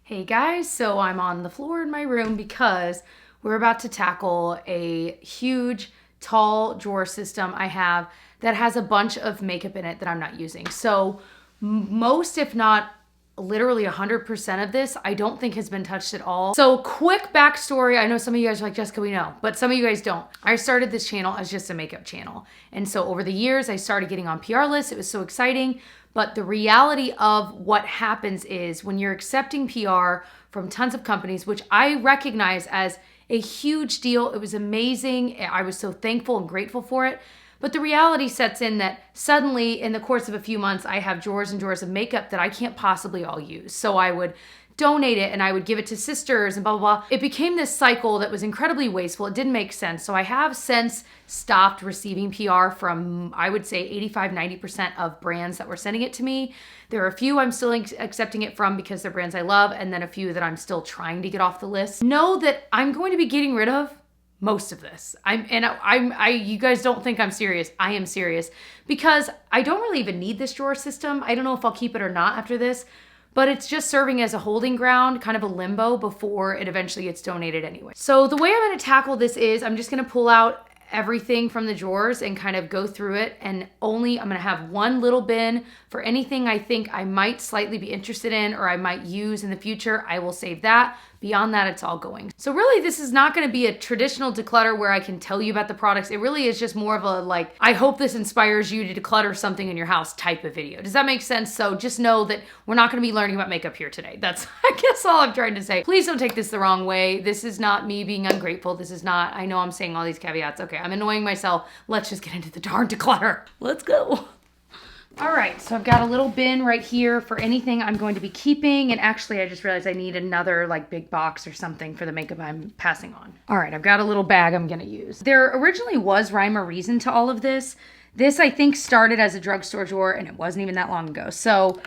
Hey guys, so I'm on the floor in my room because we're about to tackle a huge, tall drawer system I have that has a bunch of makeup in it that I'm not using. So most, if not literally 100% of this, I don't think has been touched at all. So quick backstory. I know some of you guys are like, Jessica, we know, but some of you guys don't. I started this channel as just a makeup channel. And so over the years, I started getting on PR lists. It was so exciting. But the reality of what happens is when you're accepting PR from tons of companies, which I recognize as a huge deal, it was amazing. I was so thankful and grateful for it. But the reality sets in that suddenly in the course of a few months, I have drawers and drawers of makeup that I can't possibly all use. So I would donate it and I would give it to sisters and blah, blah, blah. It became this cycle that was incredibly wasteful. It didn't make sense. So I have since stopped receiving PR from, I would say 85-90% of brands that were sending it to me. There are a few I'm still accepting it from because they're brands I love, and then a few that I'm still trying to get off the list. Know that I'm going to be getting rid of most of this. You guys don't think I'm serious. I am serious because I don't really even need this drawer system. I don't know if I'll keep it or not after this, but it's just serving as a holding ground, kind of a limbo before it eventually gets donated anyway. So the way I'm gonna tackle this is I'm just gonna pull out everything from the drawers and kind of go through it, and I'm gonna have one little bin for anything I think I might slightly be interested in or I might use in the future. I will save that. Beyond that, it's all going. So really, this is not gonna be a traditional declutter where I can tell you about the products. It really is just more of a like, I hope this inspires you to declutter something in your house type of video. Does that make sense? So just know that we're not gonna be learning about makeup here today. That's, I guess, all I'm trying to say. Please don't take this the wrong way. This is not me being ungrateful. This is not, I know I'm saying all these caveats. Okay, I'm annoying myself. Let's just get into the darn declutter. Let's go. All right, so I've got a little bin right here for anything I'm going to be keeping. And actually, I just realized I need another like big box or something for the makeup I'm passing on. All right, I've got a little bag I'm gonna use. There originally was rhyme or reason to all of this. This, I think, started as a drugstore drawer and it wasn't even that long ago. So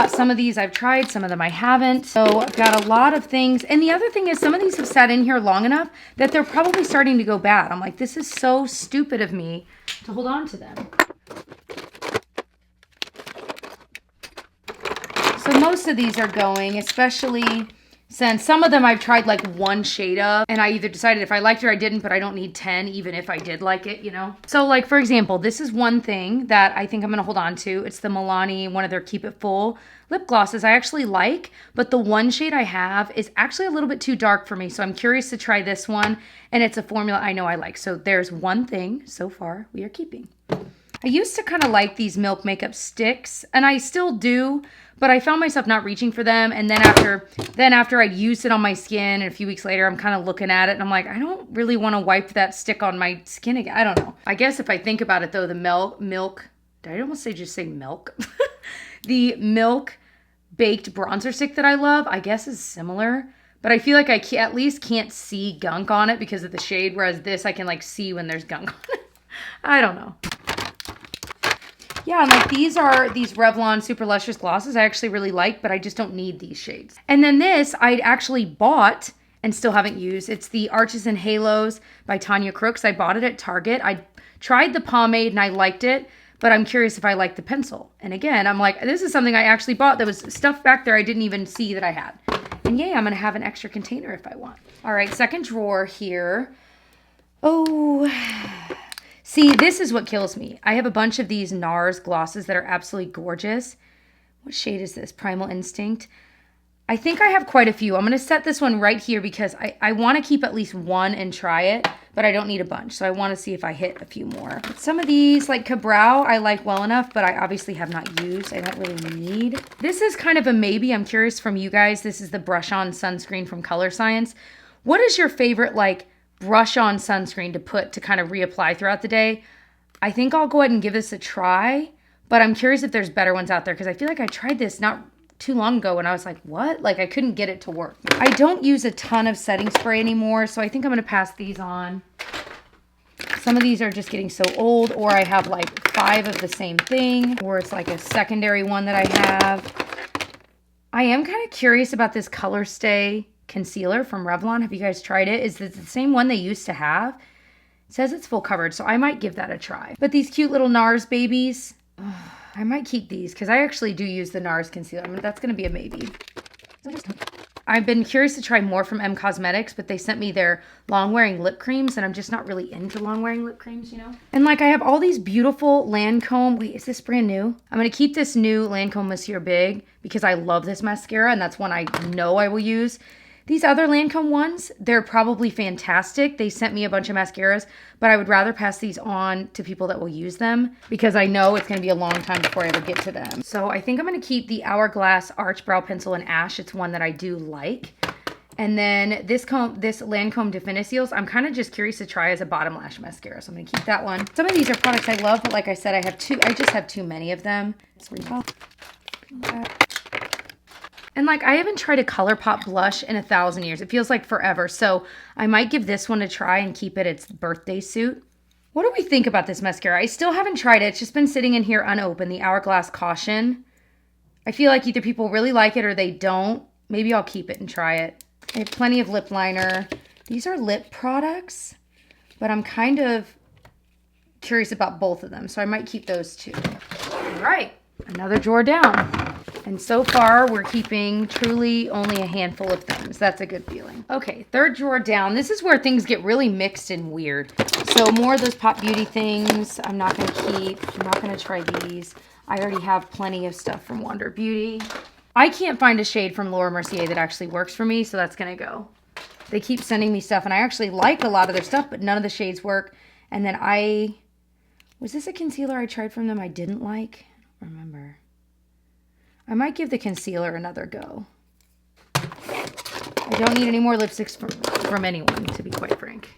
some of these I've tried, some of them I haven't. So I've got a lot of things. And the other thing is some of these have sat in here long enough that they're probably starting to go bad. I'm like, this is so stupid of me to hold on to them. So most of these are going, especially since some of them I've tried like one shade of, and I either decided if I liked it or I didn't, but I don't need 10, even if I did like it, you know? So like, for example, this is one thing that I think I'm gonna hold on to. It's the Milani, one of their Keep It Full lip glosses I actually like, but the one shade I have is actually a little bit too dark for me. So I'm curious to try this one, and it's a formula I know I like. So there's one thing so far we are keeping. I used to kind of like these Milk makeup sticks, and I still do, but I found myself not reaching for them. And then after I used it on my skin, and a few weeks later, I'm kind of looking at it and I'm like, I don't really want to wipe that stick on my skin again. I don't know. I guess if I think about it though, the milk, did I almost just say milk? The Milk baked bronzer stick that I love, I guess is similar, but I feel like I at least can't see gunk on it because of the shade, whereas this I can like see when there's gunk on it. I don't know. Yeah, and like these are these Revlon Super Luscious glosses I actually really like, but I just don't need these shades. And then this I actually bought and still haven't used. It's the Arches and Halos by Tanya Crooks. I bought it at Target. I tried the pomade and I liked it, but I'm curious if I like the pencil. And again, I'm like, this is something I actually bought that was stuff back there I didn't even see that I had. And yay, I'm gonna have an extra container if I want. All right, second drawer here. Oh, see, this is what kills me. I have a bunch of these NARS glosses that are absolutely gorgeous. What shade is this? Primal Instinct. I think I have quite a few. I'm going to set this one right here because I want to keep at least one and try it, but I don't need a bunch. So I want to see if I hit a few more. But some of these, like Cabral, I like well enough, but I obviously have not used. I don't really need. This is kind of a maybe. I'm curious from you guys. This is the Brush On Sunscreen from Color Science. What is your favorite, like, brush on sunscreen to put to kind of reapply throughout the day? I think I'll go ahead and give this a try, but I'm curious if there's better ones out there because I feel like I tried this not too long ago and I was like, what? Like I couldn't get it to work. I don't use a ton of setting spray anymore, so I think I'm gonna pass these on. Some of these are just getting so old, or I have like 5 of the same thing, or it's like a secondary one that I have. I am kind of curious about this Color Stay concealer from Revlon. Have you guys tried it? Is it the same one they used to have? It says it's full coverage, so I might give that a try. But these cute little NARS babies, I might keep these because I actually do use the NARS concealer. I mean, that's going to be a maybe. I've been curious to try more from M Cosmetics, but they sent me their long-wearing lip creams, and I'm just not really into long-wearing lip creams, you know? And like, I have all these beautiful Lancome. Wait, is this brand new? I'm going to keep this new Lancome Monsieur Big because I love this mascara, and that's one I know I will use. These other Lancome ones, they're probably fantastic. They sent me a bunch of mascaras, but I would rather pass these on to people that will use them because I know it's going to be a long time before I ever get to them. So I think I'm going to keep the Hourglass Arch Brow Pencil in Ash. It's one that I do like. And then this Lancome Definiseals, I'm kind of just curious to try as a bottom lash mascara. So I'm going to keep that one. Some of these are products I love, but like I said, I just have too many of them. And like, I haven't tried a ColourPop blush in 1,000 years. It feels like forever. So I might give this one a try and keep it its birthday suit. What do we think about this mascara? I still haven't tried it. It's just been sitting in here unopened, the Hourglass Caution. I feel like either people really like it or they don't. Maybe I'll keep it and try it. I have plenty of lip liner. These are lip products, but I'm kind of curious about both of them. So I might keep those too. All right, another drawer down. And so far, we're keeping truly only a handful of things. That's a good feeling. Okay, third drawer down. This is where things get really mixed and weird. So more of those Pop Beauty things I'm not going to keep. I'm not going to try these. I already have plenty of stuff from Wander Beauty. I can't find a shade from Laura Mercier that actually works for me, so that's going to go. They keep sending me stuff, and I actually like a lot of their stuff, but none of the shades work. And then was this a concealer I tried from them I didn't like? I don't remember. I might give the concealer another go. I don't need any more lipsticks from anyone, to be quite frank.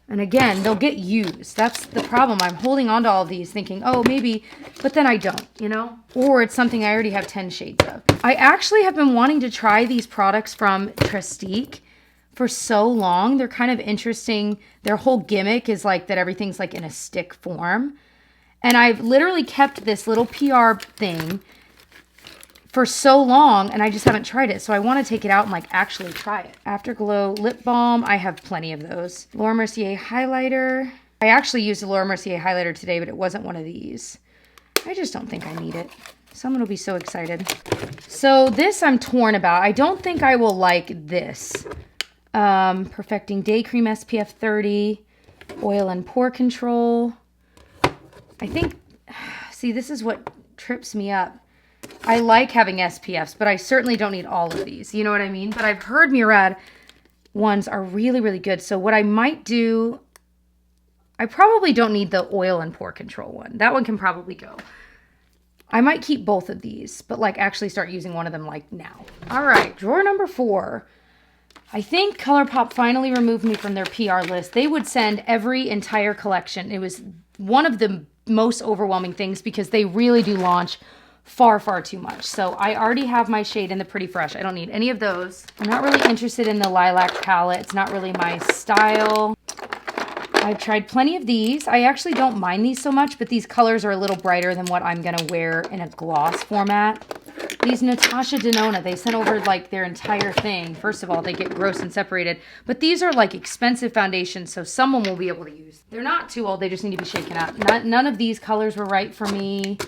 And again, they'll get used. That's the problem. I'm holding on to all of these thinking, oh, maybe, but then I don't, you know? Or it's something I already have 10 shades of. I actually have been wanting to try these products from Drastic for so long. They're kind of interesting. Their whole gimmick is like that everything's like in a stick form. And I've literally kept this little PR thing for so long, and I just haven't tried it. So I want to take it out and like actually try it. Afterglow lip balm. I have plenty of those. Laura Mercier highlighter. I actually used a Laura Mercier highlighter today, but it wasn't one of these. I just don't think I need it. Someone will be so excited. So this I'm torn about. I don't think I will like this. Perfecting Day Cream SPF 30. Oil and pore control. I think, see, this is what trips me up. I like having SPFs, but I certainly don't need all of these. You know what I mean? But I've heard Murad ones are really, really good. So what I might do, I probably don't need the oil and pore control one. That one can probably go. I might keep both of these, but like actually start using one of them like now. All right, drawer number 4. I think ColourPop finally removed me from their PR list. They would send every entire collection. It was one of the most overwhelming things because they really do launch far, far too much. So I already have my shade in the Pretty Fresh. I don't need any of those. I'm not really interested in the lilac palette. It's not really my style. I've tried plenty of these. I actually don't mind these so much, but these colors are a little brighter than what I'm going to wear in a gloss format. These Natasha Denona, they sent over like their entire thing. First of all, they get gross and separated, but these are like expensive foundations, so someone will be able to use. They're not too old. They just need to be shaken up. None of these colors were right for me.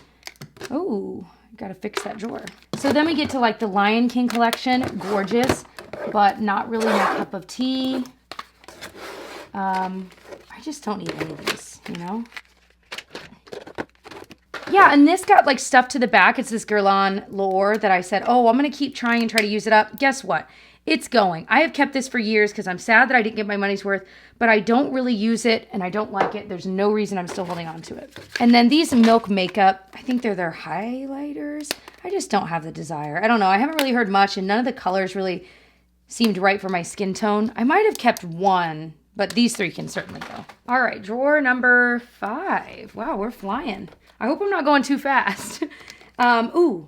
Oh, gotta fix that drawer. So then we get to like the Lion King collection. Gorgeous, but not really my cup of tea. I just don't need any of these, you know? Yeah, and this got like stuff to the back. It's this Guerlain L'Or that I said, oh, I'm going to keep trying and try to use it up. Guess what? It's going. I have kept this for years because I'm sad that I didn't get my money's worth, but I don't really use it and I don't like it. There's no reason I'm still holding on to it. And then these Milk Makeup, I think they're their highlighters. I just don't have the desire. I don't know. I haven't really heard much and none of the colors really seemed right for my skin tone. I might have kept one, but these 3 can certainly go. All right, drawer number 5. Wow, we're flying. I hope I'm not going too fast. Ooh.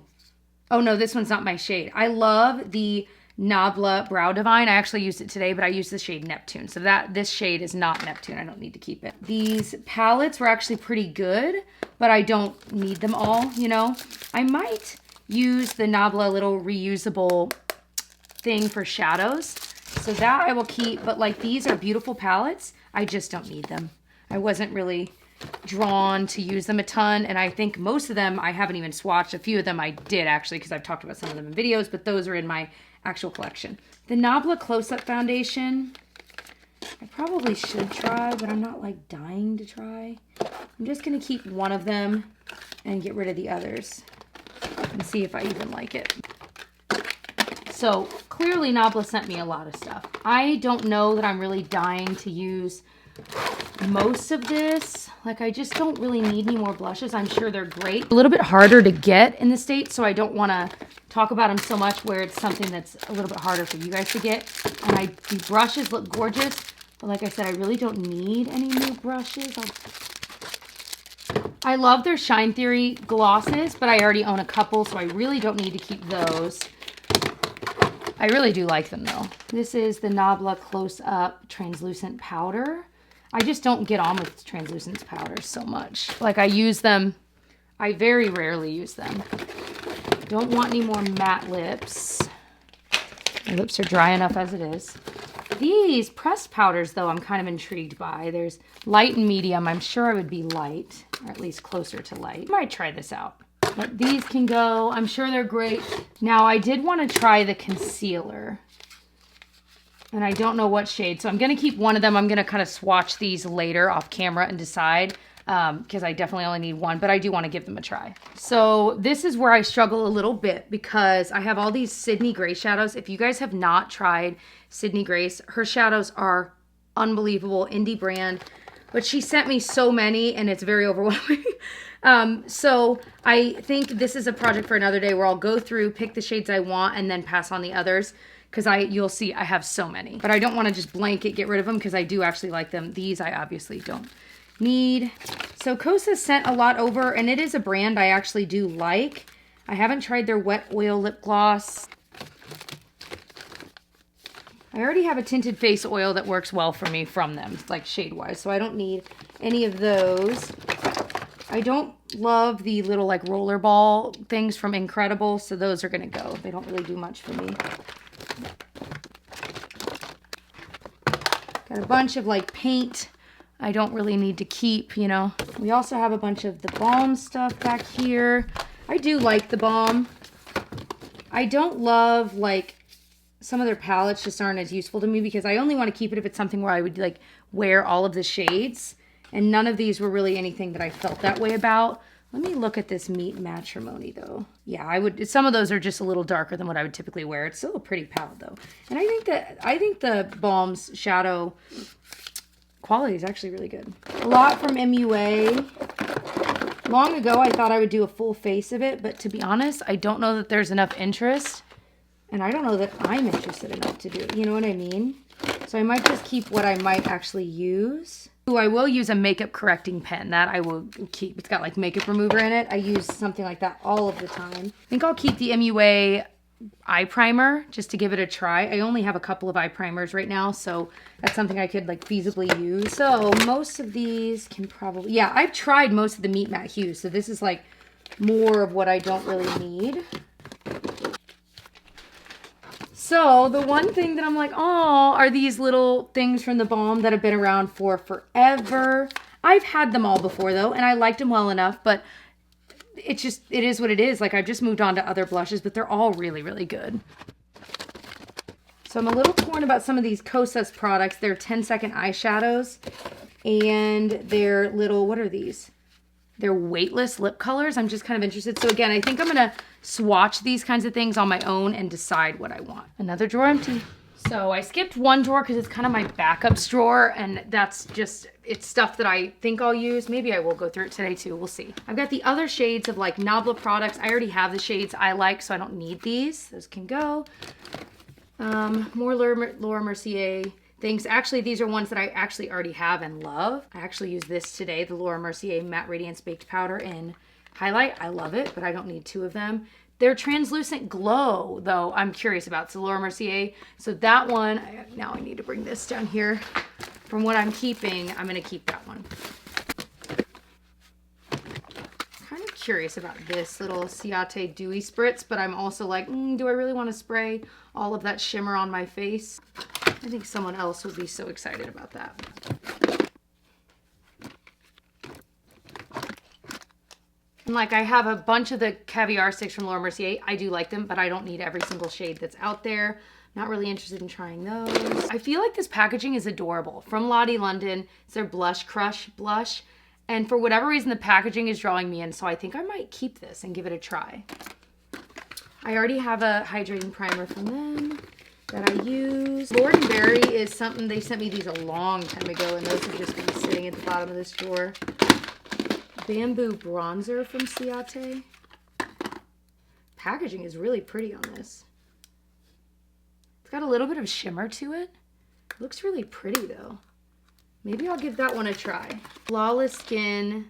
Oh no, this one's not my shade. I love the Nabla Brow Divine. I actually used it today, but I used the shade Neptune. So this shade is not Neptune. I don't need to keep it. These palettes were actually pretty good, but I don't need them all, you know. I might use the Nabla little reusable thing for shadows. So that I will keep, but like these are beautiful palettes. I just don't need them. I wasn't really drawn to use them a ton, and I think most of them I haven't even swatched. A few of them I did actually, because I've talked about some of them in videos, but those are in my actual collection. The Nabla Close-Up Foundation, I probably should try, but I'm not like dying to try. I'm just gonna keep one of them and get rid of the others and see if I even like it. So clearly Nabla sent me a lot of stuff. I don't know that I'm really dying to use most of this. Like, I just don't really need any more blushes. I'm sure they're great. A little bit harder to get in the States, so I don't want to talk about them so much where it's something that's a little bit harder for you guys to get. And these brushes look gorgeous, but like I said, I really don't need any new brushes. I love their Shine Theory glosses, but I already own a couple, so I really don't need to keep those. I really do like them though. This is the Nabla Close Up Translucent Powder. I just don't get on with translucent powders so much. Like, I use them, I very rarely use them. Don't want any more matte lips. My lips are dry enough as it is. These pressed powders though, I'm kind of intrigued by. There's light and medium. I'm sure I would be light, or at least closer to light. I might try this out. But these can go. I'm sure they're great. Now, I did want to try the concealer. And I don't know what shade. So I'm going to keep one of them. I'm going to kind of swatch these later off camera and decide. Because I definitely only need one. But I do want to give them a try. So this is where I struggle a little bit. Because I have all these Sydney Grace shadows. If you guys have not tried Sydney Grace, her shadows are unbelievable. Indie brand. But she sent me so many. And it's very overwhelming. So I think this is a project for another day where I'll go through, pick the shades I want, and then pass on the others. Because you'll see I have so many. But I don't want to just blanket get rid of them because I do actually like them. These I obviously don't need. So Kosas sent a lot over, and it is a brand I actually do like. I haven't tried their wet oil lip gloss. I already have a tinted face oil that works well for me from them, like shade-wise. So I don't need any of those. I don't love the little like roller ball things from Incredible, so those are going to go. They don't really do much for me. Got a bunch of like paint I don't really need to keep, you know. We also have a bunch of the balm stuff back here. I do like the balm. I don't love like some of their palettes just aren't as useful to me because I only want to keep it if it's something where I would like wear all of the shades. And none of these were really anything that I felt that way about. Let me look at this Meet Matrimony though. Yeah, I would. Some of those are just a little darker than what I would typically wear. It's still a pretty palette though. And I think the balm's shadow quality is actually really good. A lot from MUA. Long ago, I thought I would do a full face of it, but to be honest, I don't know that there's enough interest. And I don't know that I'm interested enough to do it. You know what I mean? So I might just keep what I might actually use. Ooh, I will use a makeup correcting pen. That I will keep. It's got like makeup remover in it. I use something like that all of the time. I think I'll keep the MUA eye primer just to give it a try. I only have a couple of eye primers right now, so that's something I could like feasibly use. So most of these can probably, yeah, I've tried most of the Meet Matte hues. So this is like more of what I don't really need. So the one thing that I'm like, oh, are these little things from the balm that have been around for forever. I've had them all before though, and I liked them well enough, but it is what it is. Like I've just moved on to other blushes, but they're all really, really good. So I'm a little torn about some of these Kosas products. They're 10-second eyeshadows and they're little, what are these? They're weightless lip colors. I'm just kind of interested. So again, I think I'm going to swatch these kinds of things on my own and decide what I want. Another drawer empty. So I skipped one drawer because it's kind of my backups drawer. And that's just, it's stuff that I think I'll use. Maybe I will go through it today too. We'll see. I've got the other shades of like Nabla products. I already have the shades I like, so I don't need these. Those can go. More Laura Mercier things. Actually, these are ones that I actually already have and love. I actually use this today, the Laura Mercier Matte Radiance Baked Powder in Highlight. I love it, but I don't need two of them. Their Translucent Glow, though, I'm curious about. So Laura Mercier. So that one, now I need to bring this down here. From what I'm keeping, I'm going to keep that one. Kind of curious about this little Ciate Dewy Spritz, but I'm also like, do I really want to spray all of that shimmer on my face? I think someone else will be so excited about that. And like I have a bunch of the caviar sticks from Laura Mercier. I do like them, but I don't need every single shade that's out there. Not really interested in trying those. I feel like this packaging is adorable. From Lottie London, it's their Blush Crush blush. And for whatever reason, the packaging is drawing me in, so I think I might keep this and give it a try. I already have a hydrating primer from them that I use. Lord and Berry is something, they sent me these a long time ago, and those have just been sitting at the bottom of this drawer. Bamboo bronzer from Ciate. Packaging is really pretty on this. It's got a little bit of shimmer to it. It looks really pretty though. Maybe I'll give that one a try. Flawless Skin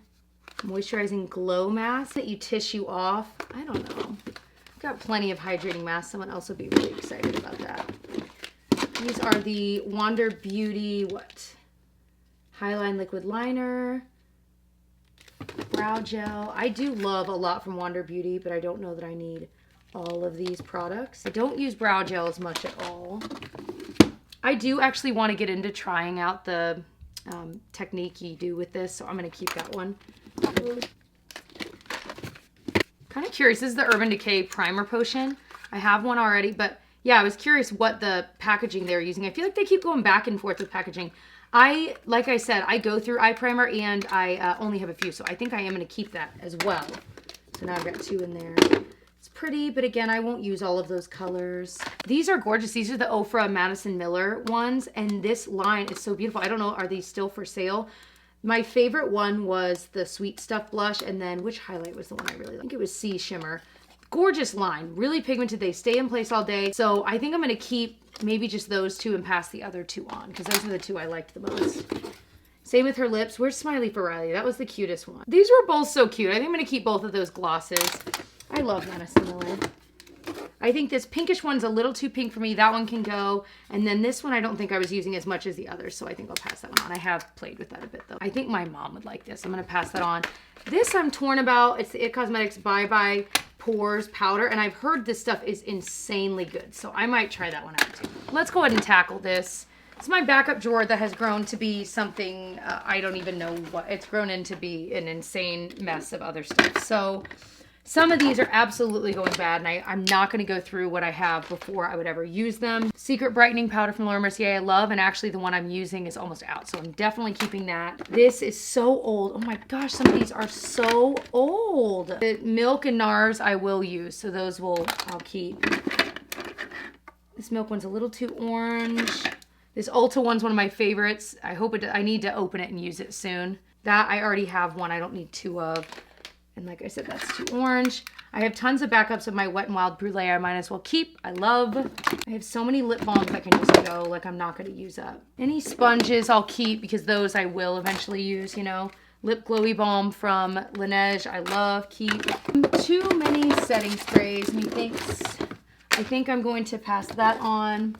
Moisturizing Glow Mask that you tissue off. I don't know. I've got plenty of hydrating masks. Someone else will be really excited about that. These are the Wander Beauty, Highline Liquid Liner. Brow gel. I do love a lot from Wander Beauty, but I don't know that I need all of these products. I don't use brow gel as much at all. I do actually want to get into trying out the technique you do with this, so I'm going to keep that one. Kind of curious. This is the Urban Decay Primer Potion. I have one already, but yeah, I was curious what the packaging they're using. I feel like they keep going back and forth with packaging. Like I said, I go through eye primer and I only have a few, so I think I am going to keep that as well. So now I've got 2 in there. It's pretty, but again, I won't use all of those colors. These are gorgeous. These are the Ofra Madison Miller ones, and this line is so beautiful. I don't know, are these still for sale? My favorite one was the Sweet Stuff blush, and then which highlight was the one I really liked? I think it was Sea Shimmer. Gorgeous line, really pigmented. They stay in place all day. So I think I'm going to keep maybe just those 2 and pass the other 2 on, because those are the 2 I liked the most. Same with her lips. Where's Smiley for Riley? That was the cutest one. These were both so cute. I think I'm going to keep both of those glosses. I love Madison Miller. I think this pinkish one's a little too pink for me. That one can go. And then this one I don't think I was using as much as the others, so I think I'll pass that one on. I have played with that a bit though. I think my mom would like this. I'm going to pass that on. This I'm torn about. It's the It Cosmetics Bye Bye Pores Powder, and I've heard this stuff is insanely good, so I might try that one out too. Let's go ahead and tackle this. It's my backup drawer that has grown to be something, I don't even know what. It's grown into be an insane mess of other stuff. So some of these are absolutely going bad, and I'm not going to go through what I have before I would ever use them. Secret Brightening Powder from Laura Mercier I love, and actually the one I'm using is almost out, so I'm definitely keeping that. This is so old. Oh my gosh, some of these are so old. The Milk and NARS I will use, so those I'll keep. This Milk one's a little too orange. This Ulta one's one of my favorites. I need to open it and use it soon. That I already have one I don't need 2 of. And like I said, that's too orange. I have tons of backups of my Wet n Wild Brulee I might as well keep. I have so many lip balms that can just go, like I'm not going to use up. Any sponges I'll keep because those I will eventually use, you know. Lip Glowy Balm from Laneige I love, keep. Too many setting sprays, methinks. I think I'm going to pass that on.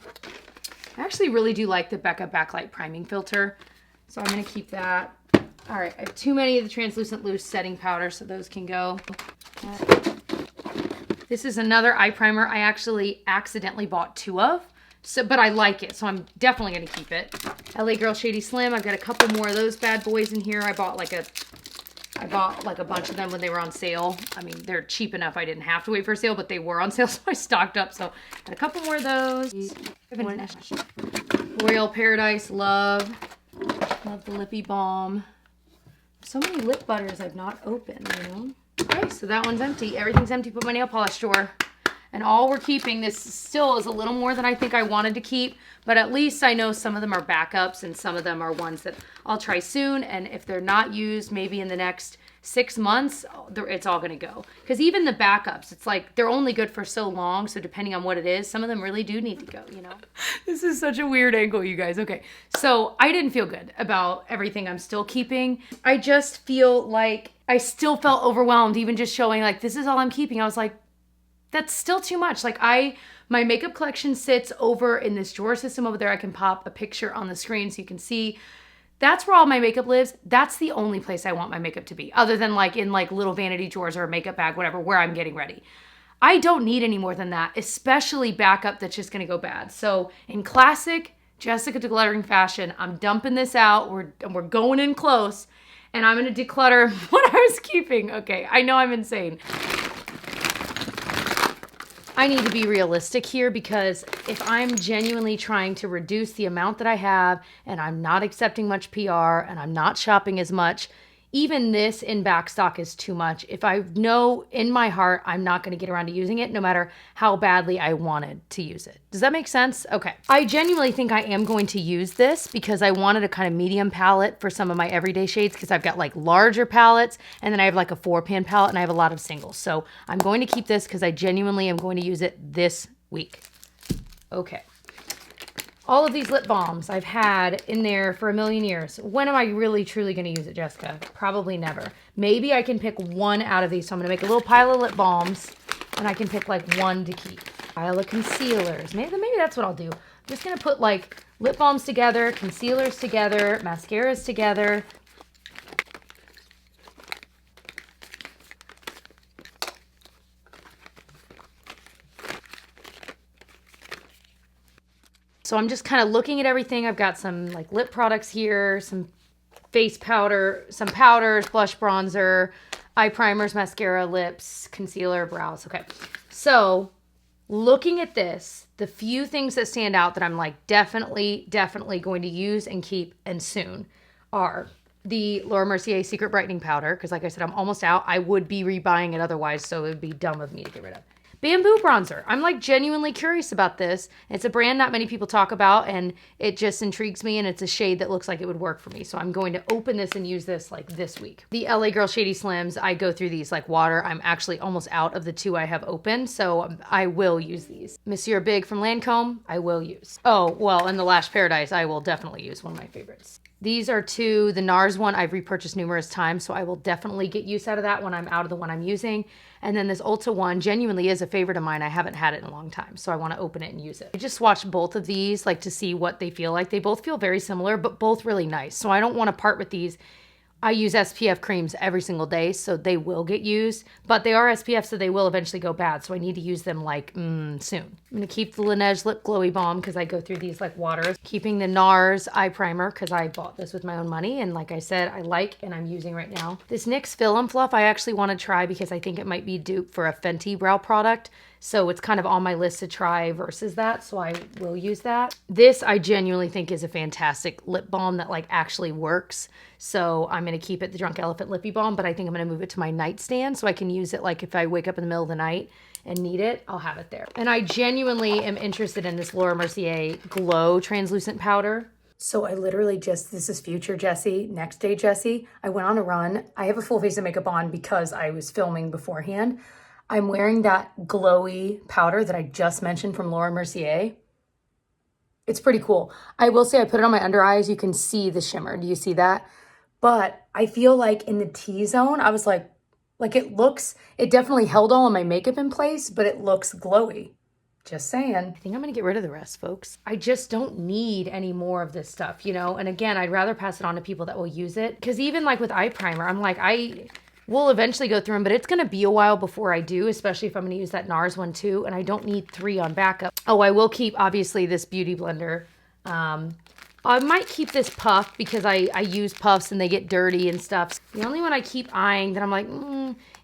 I actually really do like the Becca Backlight Priming Filter, so I'm going to keep that. All right, I have too many of the Translucent Loose Setting Powder, so those can go. This is another eye primer I actually accidentally bought 2 of, but I like it, so I'm definitely going to keep it. LA Girl Shady Slim, I've got a couple more of those bad boys in here. I bought like a bunch of them when they were on sale. I mean, they're cheap enough I didn't have to wait for a sale, but they were on sale, so I stocked up. So got a couple more of those. Royal Paradise, love the lippy balm. So many lip butters I've not opened, you know. Okay, so that one's empty. Everything's empty but my nail polish drawer. And all we're keeping, this still is a little more than I think I wanted to keep, but at least I know some of them are backups and some of them are ones that I'll try soon. And if they're not used, maybe in the next 6 months, it's all gonna go. Because even the backups, it's like they're only good for so long, so depending on what it is, some of them really do need to go, you know? This is such a weird angle, you guys. Okay, so I didn't feel good about everything I'm still keeping. I just feel like I still felt overwhelmed, even just showing like, this is all I'm keeping. I was like, that's still too much. Like my makeup collection sits over in this drawer system over there. I can pop a picture on the screen so you can see. That's where all my makeup lives. That's the only place I want my makeup to be, other than like in like little vanity drawers or a makeup bag, whatever, where I'm getting ready. I don't need any more than that, especially backup that's just gonna go bad. So in classic Jessica Decluttering fashion, I'm dumping this out. We're going in close. and I'm going to declutter what I was keeping. Okay, I know I'm insane. I need to be realistic here because if I'm genuinely trying to reduce the amount that I have and I'm not accepting much PR and I'm not shopping as much, even this in back stock is too much. If I know in my heart I'm not going to get around to using it no matter how badly I wanted to use it. Does that make sense? Okay. I genuinely think I am going to use this because I wanted a kind of medium palette for some of my everyday shades because I've got like larger palettes and then I have like a 4-pan palette and I have a lot of singles. So I'm going to keep this because I genuinely am going to use it this week. Okay. All of these lip balms I've had in there for a million years. When am I really truly going to use it, Jessica? Probably never. Maybe I can pick one out of these. So I'm going to make a little pile of lip balms and I can pick like one to keep. Pile of concealers. Maybe that's what I'll do. I'm just going to put like lip balms together, concealers together, mascaras together. So I'm just kind of looking at everything. I've got some like lip products here, some face powder, some powders, blush, bronzer, eye primers, mascara, lips, concealer, brows. Okay. So looking at this, the few things that stand out that I'm like definitely going to use and keep and soon are the Laura Mercier Secret Brightening Powder. Because like I said, I'm almost out. I would be rebuying it otherwise, so it would be dumb of me to get rid of. Bamboo bronzer. I'm like genuinely curious about this. It's a brand not many people talk about and it just intrigues me and it's a shade that looks like it would work for me. So I'm going to open this and use this like this week. The LA Girl Shady Slims, I go through these like water. I'm actually almost out of the 2 I have open, so I will use these. Monsieur Big from Lancome, I will use. Oh, well, and the Lash Paradise, I will definitely use, one of my favorites. These are 2. The NARS one I've repurchased numerous times, so I will definitely get use out of that when I'm out of the one I'm using. And then this Ulta one genuinely is a favorite of mine. I haven't had it in a long time, so I want to open it and use it. I just swatched both of these like to see what they feel like. They both feel very similar, but both really nice. So I don't want to part with these. I use SPF creams every single day, so they will get used, but they are SPF, so they will eventually go bad, so I need to use them like soon. I'm going to keep the Laneige Lip Glowy Balm because I go through these like waters. Keeping the NARS Eye Primer because I bought this with my own money, and like I said, I like and I'm using right now. This NYX Fill and Fluff I actually want to try because I think it might be dupe for a Fenty brow product. So it's kind of on my list to try versus that, so I will use that. This I genuinely think is a fantastic lip balm that like actually works. So I'm going to keep it the Drunk Elephant Lippy Balm, but I think I'm going to move it to my nightstand so I can use it like if I wake up in the middle of the night and need it, I'll have it there. And I genuinely am interested in this Laura Mercier Glow Translucent Powder. So I literally just, this is future Jessie, next day Jessie. I went on a run. I have a full face of makeup on because I was filming beforehand. I'm wearing that glowy powder that I just mentioned from Laura Mercier. It's pretty cool. I will say I put it on my under eyes. You can see the shimmer. Do you see that? But I feel like in the T-zone, I was like it definitely held all of my makeup in place, but it looks glowy. Just saying. I think I'm going to get rid of the rest, folks. I just don't need any more of this stuff, you know? And again, I'd rather pass it on to people that will use it. Because even like with eye primer, I'm like, we'll eventually go through them, but it's going to be a while before I do, especially if I'm going to use that NARS one too, and I don't need 3 on backup. Oh, I will keep, obviously, this Beauty Blender. I might keep this puff because I use puffs and they get dirty and stuff. The only one I keep eyeing that I'm like,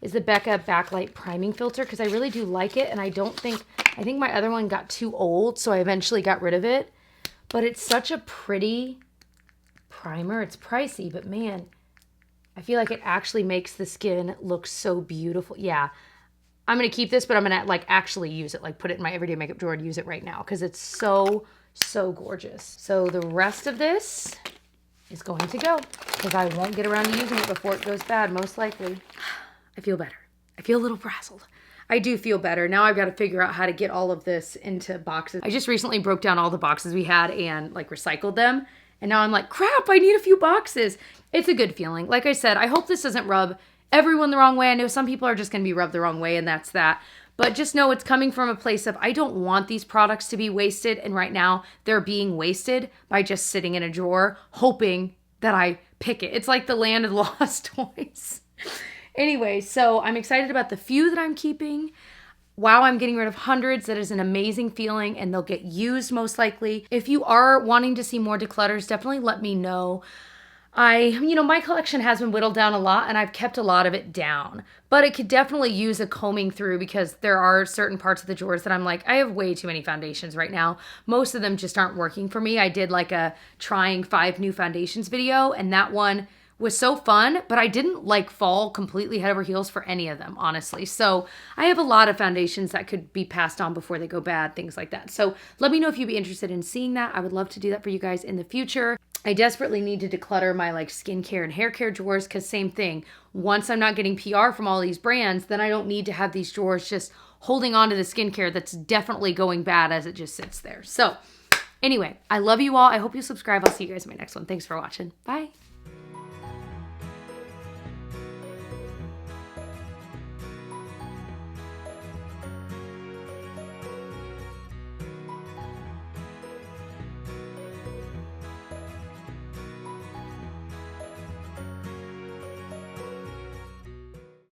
is the Becca Backlight Priming Filter because I really do like it, and I think my other one got too old, so I eventually got rid of it. But it's such a pretty primer. It's pricey, but man, I feel like it actually makes the skin look so beautiful. Yeah, I'm going to keep this, but I'm going to like actually use it, like put it in my everyday makeup drawer and use it right now because it's so gorgeous. So the rest of this is going to go because I won't get around to using it before it goes bad, most likely. I feel better. I feel a little frazzled. I do feel better. Now I've got to figure out how to get all of this into boxes. I just recently broke down all the boxes we had and like recycled them. And now I'm like, crap, I need a few boxes. It's a good feeling. Like I said, I hope this doesn't rub everyone the wrong way. I know some people are just going to be rubbed the wrong way, and that's that. But just know it's coming from a place of I don't want these products to be wasted. And right now they're being wasted by just sitting in a drawer, hoping that I pick it. It's like the land of lost toys. Anyway, so I'm excited about the few that I'm keeping. Wow, I'm getting rid of hundreds. That is an amazing feeling, and they'll get used most likely. If you are wanting to see more declutters, definitely let me know. My collection has been whittled down a lot and I've kept a lot of it down, but it could definitely use a combing through because there are certain parts of the drawers that I'm like, I have way too many foundations right now. Most of them just aren't working for me. I did like a trying 5 new foundations video, and that one was so fun, but I didn't like fall completely head over heels for any of them, honestly. So I have a lot of foundations that could be passed on before they go bad, things like that. So let me know if you'd be interested in seeing that. I would love to do that for you guys in the future. I desperately need to declutter my like skincare and hair care drawers because same thing. Once I'm not getting PR from all these brands, then I don't need to have these drawers just holding on to the skincare that's definitely going bad as it just sits there. So anyway, I love you all. I hope you subscribe. I'll see you guys in my next one. Thanks for watching. Bye.